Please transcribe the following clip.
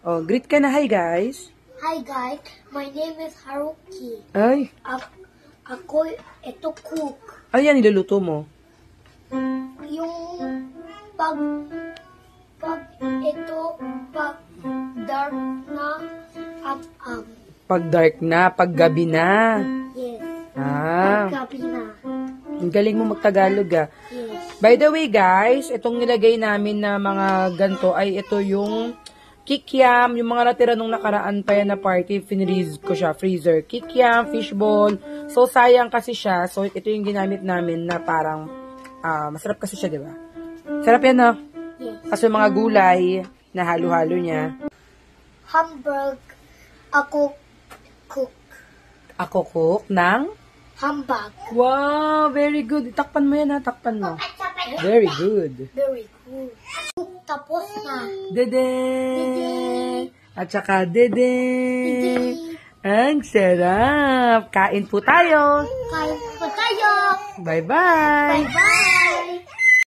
Oh, greet ka na. Hi, guys. Hi guys, my name is Haruki. Ay. Ako ito cook. Ay, yan, niluluto mo. Yung pag dark na Pag dark na, pag gabi na. yes. Ah, Gabi na. ang galing mo magtagalog ah. Yes. By the way, guys, itong nilagay namin na mga ganto ay ito yung kikiam, yung mga natira nung nakaraan pa yan na party, finreeze ko siya, freezer. Kikiam, fishball. So, sayang kasi siya. So, ito yung ginamit namin na parang, masarap kasi siya, di ba? Sarap yan, no? Yes. Kasi mga gulay na halo-halo niya. Hamburg. Ako cook. Ako cook ng? Hamburg. Wow, very good. Takpan mo yan, ha? Takpan mo. Very good. Very good. Tapos na. Dede! At saka dede! Ang sarap! Kain po tayo! Kain po tayo. Bye-bye! Bye-bye.